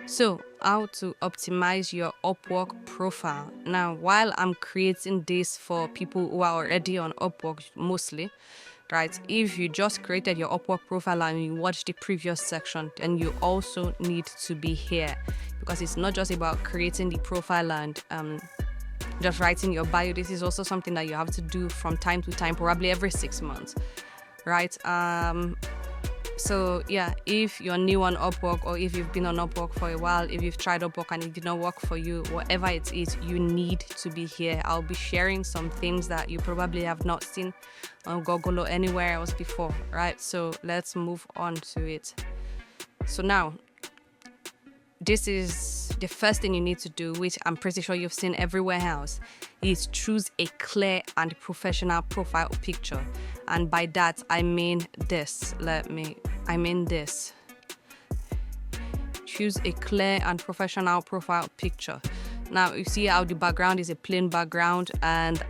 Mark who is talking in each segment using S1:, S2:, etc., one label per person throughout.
S1: So, how to optimize your Upwork profile. Now, while I'm creating this for people who are already on Upwork mostly, right? If you just created your Upwork profile and you watched the previous section, then you also need to be here, because it's not just about creating the profile and just writing your bio. This is also something that you have to do from time to time, probably every 6 months, right? So yeah, if you're new on Upwork, or if you've been on Upwork for a while, if you've tried Upwork and it did not work for you, whatever it is, you need to be here. I'll be sharing some things that you probably have not seen on Google or anywhere else before, right? So let's move on to it. So now, this is the first thing you need to do, which I'm pretty sure you've seen everywhere else, is choose a clear and professional profile picture. And by that, I mean this. Choose a clear and professional profile picture. Now, you see how the background is a plain background, and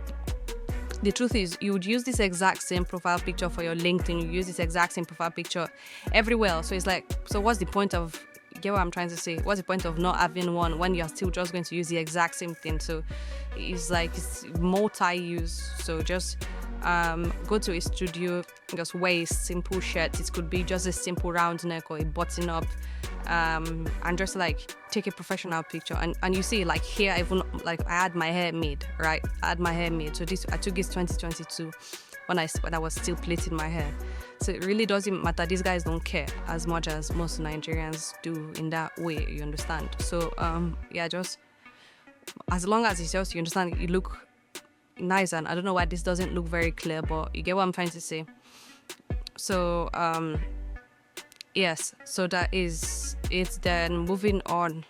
S1: the truth is, you would use this exact same profile picture for your LinkedIn. You use this exact same profile picture everywhere. So it's like, so what's the point of, get what I'm trying to say? What's the point of not having one when you're still just going to use the exact same thing? So it's like, it's multi-use. So just go to a studio, just wear a simple shirt. It could be just a simple round neck or a button up, and just like take a professional picture. And you see, like here, I had my hair made, right? I took this 2022 when I was still plaiting my hair. So it really doesn't matter. These guys don't care as much as most Nigerians do in that way, you understand? So yeah, just as long as it's just, you understand, you look nice. And I don't know why this doesn't look very clear, but you get what I'm trying to say. So yes, so that is it. Then moving on,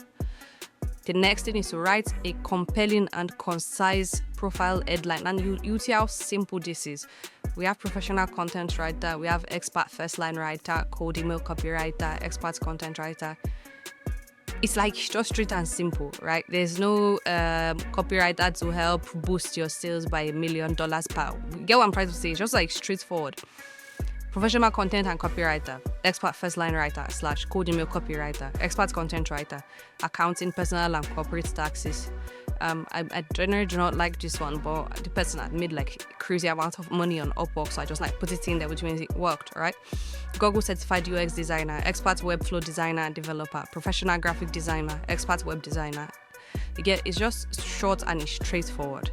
S1: the next thing is to write a compelling and concise profile headline. And you see how simple this is. We have professional content writer, we have expert first line writer, cold email copywriter, expert content writer. It's like just straight and simple, right? There's no copywriter to help boost your sales by $1 million per. You get what I'm trying to say? It's just like straightforward. Professional content and copywriter, expert first line writer / cold email copywriter, expert content writer, accounting, personal and corporate taxes. I generally do not like this one, but the person had made like a crazy amount of money on Upwork, so I just like put it in there, which means it worked, right? Google certified UX designer, expert webflow designer and developer, professional graphic designer, expert web designer. It's just short and it's straightforward.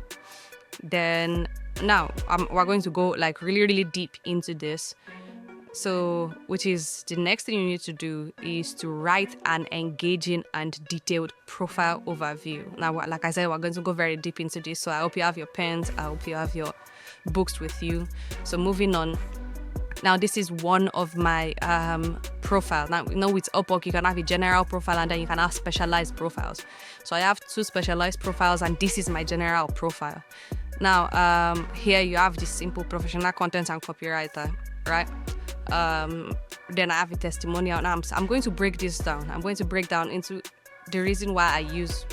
S1: Then now we're going to go like really, really deep into this. So, which is the next thing you need to do is to write an engaging and detailed profile overview. Now, like I said, we're going to go very deep into this. So I hope you have your pens. I hope you have your books with you. So moving on. Now, this is one of my profile. Now, you know, with Upwork, you can have a general profile and then you can have specialized profiles. So I have 2 specialized profiles and this is my general profile. Now, here you have the simple professional content and copywriter, right? Then I have a testimonial. Now I'm going to break this down. I'm going to break down into the reason why I use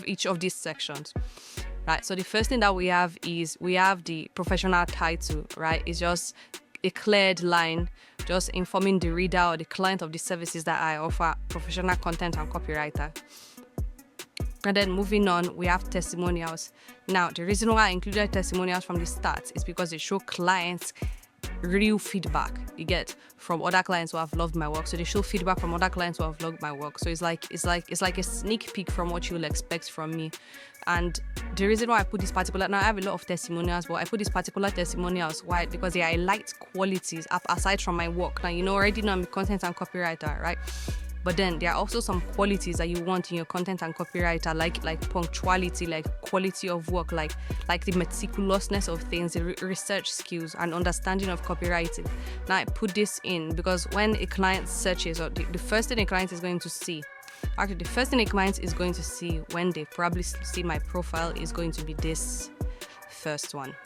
S1: each of these sections, right? So the first thing that we have is we have the professional title, right? It's just a cleared line, just informing the reader or the client of the services that I offer, professional content and copywriter. And then moving on, we have testimonials. Now, the reason why I included testimonials from the start is because they show clients real feedback you get from other clients who have loved my work. So they show feedback from other clients who have loved my work. So it's like a sneak peek from what you'll expect from me. And the reason why I put this particular, now I have a lot of testimonials, but I put these particular testimonials, why? Because they highlight qualities aside from my work. Now, you know, already know I'm a content and copywriter, right? But then there are also some qualities that you want in your content and copywriter, like punctuality, like quality of work, like the meticulousness of things, the research skills and understanding of copywriting. Now I put this in because when a client searches, or the first thing a client is going to see, actually the first thing a client is going to see when they probably see my profile is going to be this first one.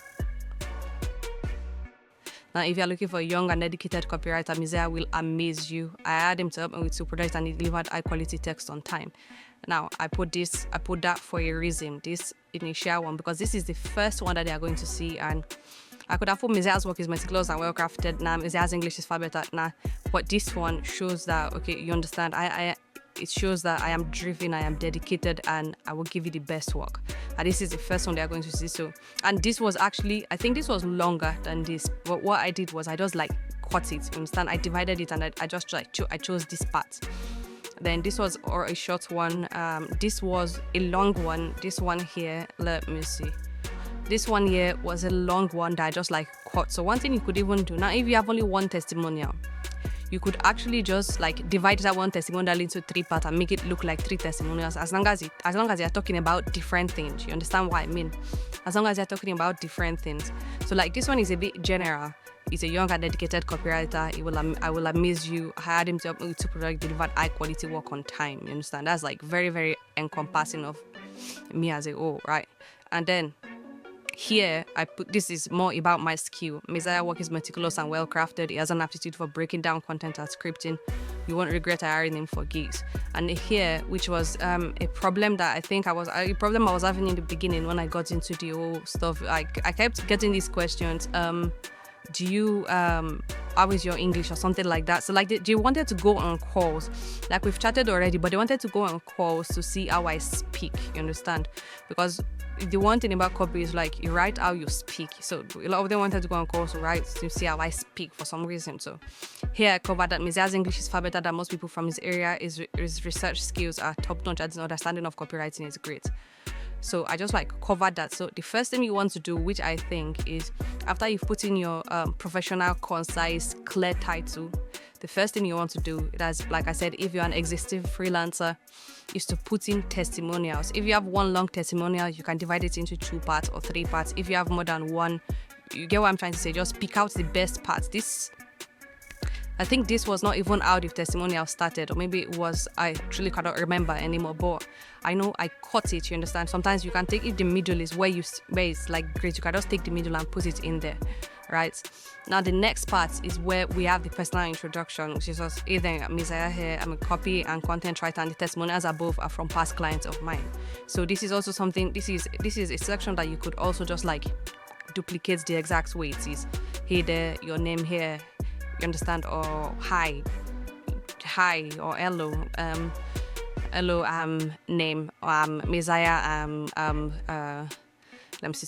S1: Now, if you're looking for a young and dedicated copywriter, Mizea will amaze you. I had him to help me with 2 projects and he delivered high quality text on time. Now, I put that for a reason, this initial one, because this is the first one that they are going to see. And I could have put Mizea's work is meticulous and well crafted. Now, Mizea's English is far better. Now, but this one shows that, okay, you understand, it shows that I am driven, I am dedicated, and I will give you the best work. And this is the first one they are going to see. So, and this was actually, I think this was longer than this, but what I did was I just like cut it, you understand? I divided it, and I just I chose this part. Then this was a short one. This was a long one. This one here, let me see. This one here was a long one that I just like cut. So one thing you could even do now, if you have only one testimonial, you could actually just like divide that one testimonial into 3 parts and make it look like 3 testimonials. As long as you're talking about different things, you understand what I mean? As long as you're talking about different things. So like this one is a bit general. He's a young and dedicated copywriter. I will amaze you. Hired him to help me to product, delivered high quality work on time. You understand? That's like very, very encompassing of me as a whole, right? And then here I put, this is more about my skill. Messiah work is meticulous and well crafted. He has an aptitude for breaking down content and scripting. You won't regret hiring him for gigs. And here, which was a problem that I was having in the beginning when I got into the whole stuff. I kept getting these questions. Do you how is your English or something like that? So like they wanted to go on calls, like we've chatted already, but they wanted to go on calls to see how I speak, you understand? Because the one thing about copy is like you write how you speak. So a lot of them wanted to go on calls to write to see how I speak for some reason. So here I covered that Messiah's English is far better than most people from his area. His research skills are top notch, and his understanding of copywriting is great. So I just like covered that. So the first thing you want to do, which I think is after you've put in your professional, concise, clear title, the first thing you want to do, that's like I said, if you're an existing freelancer, is to put in testimonials. If you have one long testimonial, you can divide it into 2 parts or 3 parts. If you have more than one, you get what I'm trying to say, just pick out the best parts. I think this was not even how the testimonial started, or maybe it was, I truly cannot remember anymore, but I know I cut it, you understand? Sometimes you can take, if the middle is where it's like great, you can just take the middle and put it in there, right? Now the next part is where we have the personal introduction, which is us, either Messiah here, I'm a copy and content writer, and the testimonials above are from past clients of mine. So this is also something, this is a section that you could also just like duplicate the exact way it is. Hey there, your name here, you understand? Or hi or hello, name, Messiah, let me see,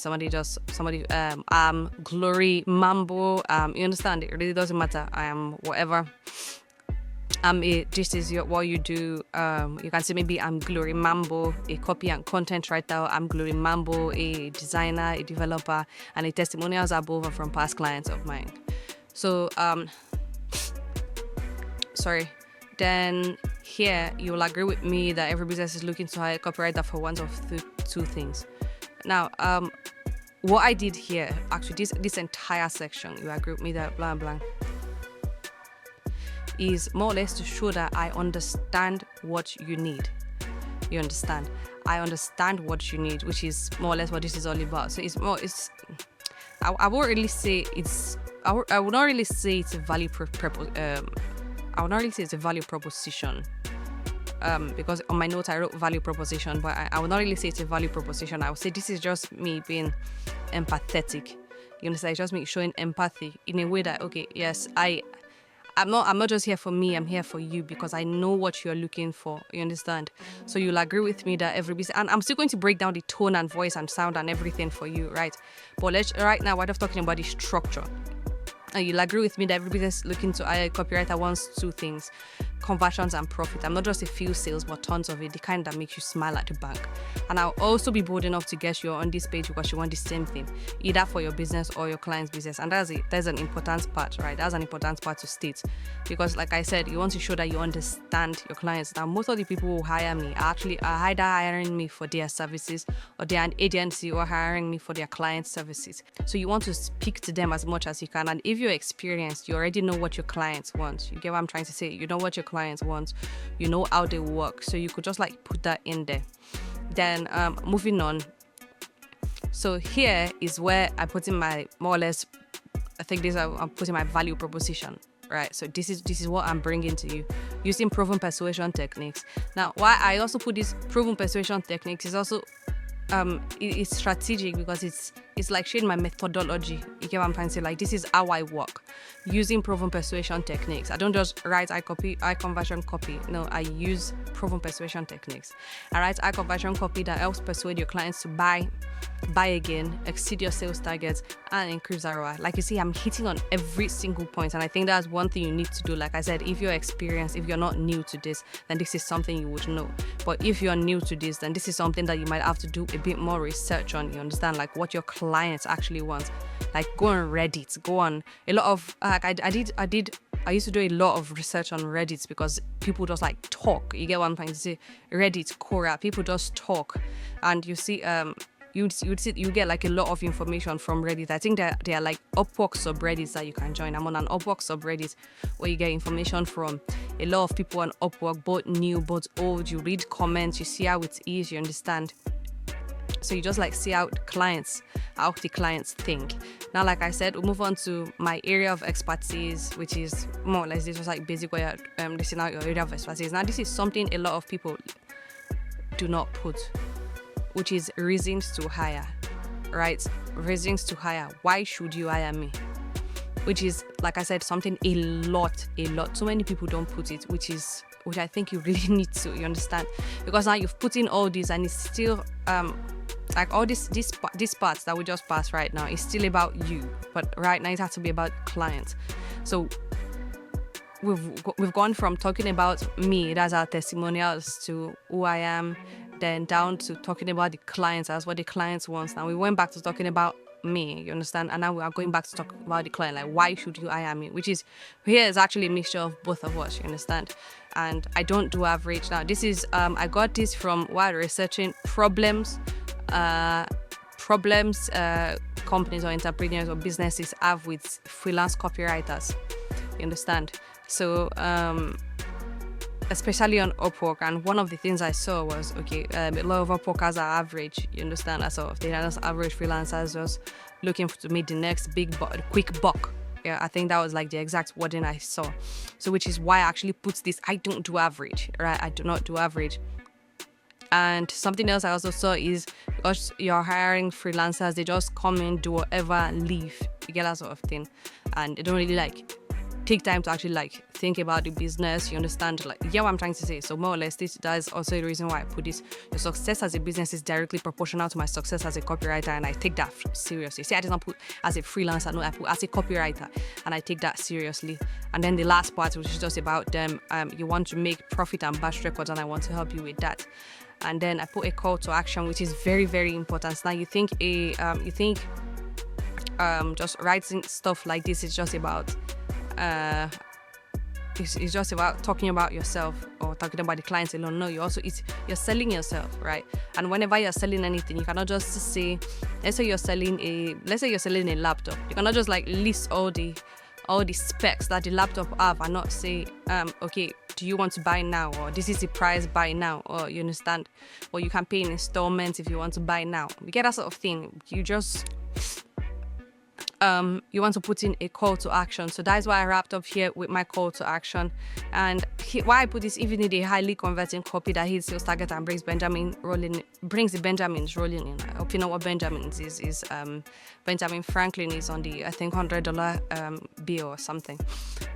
S1: Glory Mambo, you understand? It really doesn't matter. I am whatever. This is what you do. You can say maybe I'm Glory Mambo, a copy and content writer. I'm Glory Mambo, a designer, a developer, and the testimonials above are from past clients of mine. So, then here you will agree with me that every business is looking to hire a copywriter for one of 2 things. Now, what I did here, actually, this entire section, you agree with me that blah, blah, is more or less to show that I understand what you need. You understand? I understand what you need, which is more or less what this is all about. So I won't really say I would not really say it's a value I would not really say it's a value proposition. Because on my notes I wrote value proposition, but I would not really say it's a value proposition. I would say this is just me being empathetic. You understand? It's just me showing empathy in a way that, okay, yes, I'm not just here for me, I'm here for you because I know what you're looking for. You understand? So you'll agree with me that every business, and I'm still going to break down the tone and voice and sound and everything for you, right? But right now we're just talking about the structure. And you'll agree with me that every business looking to hire a copywriter wants 2 things: conversions and profit. I'm not just a few sales, but tons of it, the kind that makes you smile at the bank. And I'll also be bold enough to get you on this page because you want the same thing, either for your business or your client's business. And that's an important part, right? That's an important part to state, because like I said, you want to show that you understand your clients. Now, most of the people who hire me are either hiring me for their services, or they're an agency or hiring me for their client services. So you want to speak to them as much as you can. And if you're experienced, you already know what your clients want. You get what I'm trying to say? You know what your clients want, you know how they work, so you could just like put that in there. Then moving on, so here is where I put in my, more or less, I think I'm putting my value proposition, right? So this is what I'm bringing to you using proven persuasion techniques. Now, why I also put this proven persuasion techniques is also it's strategic, because it's like showing my methodology. You get what I'm trying to say? Like, this is how I work, using proven persuasion techniques. I don't just write high conversion copy. No, I use proven persuasion techniques. I write high conversion copy that helps persuade your clients to buy again, exceed your sales targets, and increase ROI. Like you see, I'm hitting on every single point, and I think that's one thing you need to do. Like I said, if you're experienced, if you're not new to this, then this is something you would know. But if you're new to this, then this is something that you might have to do a bit more research on. You understand, like, what your clients actually want. Like, go on Reddit, go on a lot of I used to do a lot of research on Reddit, because people just like talk. You get what I'm trying to say? Reddit, Quora, people just talk, and you see you get like a lot of information from Reddit. I think that there are like Upwork subreddits that you can join. I'm on an Upwork subreddit where you get information from a lot of people on Upwork, both new, both old. You read comments, you see how it is, you understand. So you just like see how the clients think. Now, like I said, we'll move on to my area of expertise, which is more or less this was like basic way of listing out your area of expertise. Now, this is something a lot of people do not put, which is reasons to hire, right? Reasons to hire. Why should you hire me? Which is, like I said, something a lot. So many people don't put it, which I think you really need to, you understand? Because now you've put in all this, and it's still like all this parts that we just passed right now is still about you, but right now it has to be about clients. So we've gone from talking about me, that's our testimonials, to who I am, then down to talking about the clients, as what the clients want. Now we went back to talking about me, you understand? And now we are going back to talk about the client, like, why should you hire me? Which is, here is actually a mixture of both of us, you understand? And I don't do average. Now this is I got this from while researching problems companies or entrepreneurs or businesses have with freelance copywriters, you understand? So especially on Upwork, and one of the things I saw was, a lot of Upworkers are average, you understand? That sort of thing. Just average freelancers just looking to meet the next quick buck. Yeah, I think that was like the exact wording I saw. So which is why I actually put this, I don't do average, right? I do not do average. And something else I also saw is, because you're hiring freelancers, they just come in, do whatever, and leave. You get that sort of thing. And they don't really like take time to actually like think about the business, you understand? Like, you get what I'm trying to say? So more or less, that is also the reason why I put this. Your success as a business is directly proportional to my success as a copywriter, and I take that seriously. See, I did not put as a freelancer, no, I put as a copywriter, and I take that seriously. And then the last part, which is just about them, you want to make profit and batch records, and I want to help you with that. And then I put a call to action, which is very, very important. So now you think just writing stuff like this is just about it's just about talking about yourself or talking about the clients alone. No, you're selling yourself, right? And whenever you're selling anything, you cannot just say, let's say you're selling a laptop. You cannot just like list all the specs that the laptop have and not say, do you want to buy now? Or this is the price, buy now. Or you understand? Or you can pay in installments if you want to buy now. You get that sort of thing. You just you want to put in a call to action. So that's why I wrapped up here with my call to action. And why I put this, even in a highly converting copy that hits sales target and brings the Benjamins rolling in. I hope you know what Benjamins is. Benjamin Franklin is on the, I think, $100 bill or something.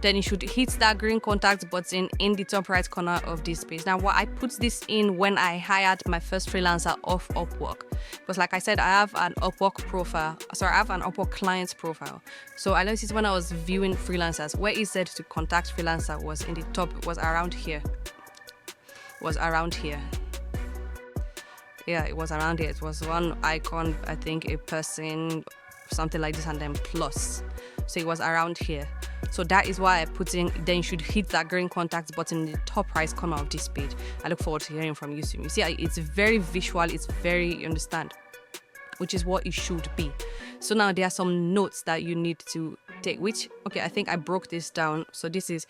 S1: Then you should hit that green contact button in the top right corner of this page. Now, what I put this in when I hired my first freelancer off Upwork, because like I said, I have an Upwork client's profile. So I noticed when I was viewing freelancers, where it said to contact freelancer was in the top, it was around here. Yeah, it was around here. It was one icon, I think a person, something like this, and then plus. So it was around here. So that is why I put in, then you should hit that green contact button in the top right corner of this page. I look forward to hearing from you soon. You see, it's very visual, it's very, you understand, which is what it should be. So now there are some notes that you need to take, which, I think I broke this down. So this is